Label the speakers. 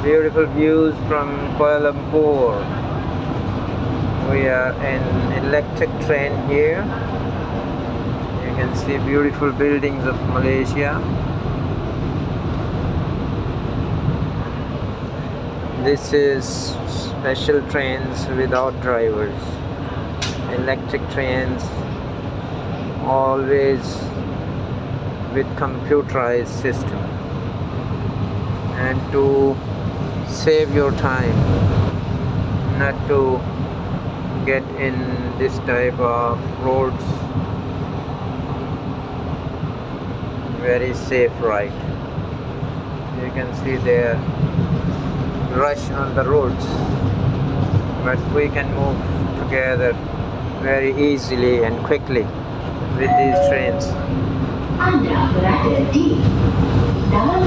Speaker 1: Beautiful views from Kuala Lumpur. We are in electric train here. You can see beautiful buildings of Malaysia. This is special trains without drivers. Electric trains, always with computerized system. And to save your time, not to get in this type of roads, very safe ride. You can see there rush on the roads, but we can move together very easily and quickly with these trains.
Speaker 2: Anda berada di dalam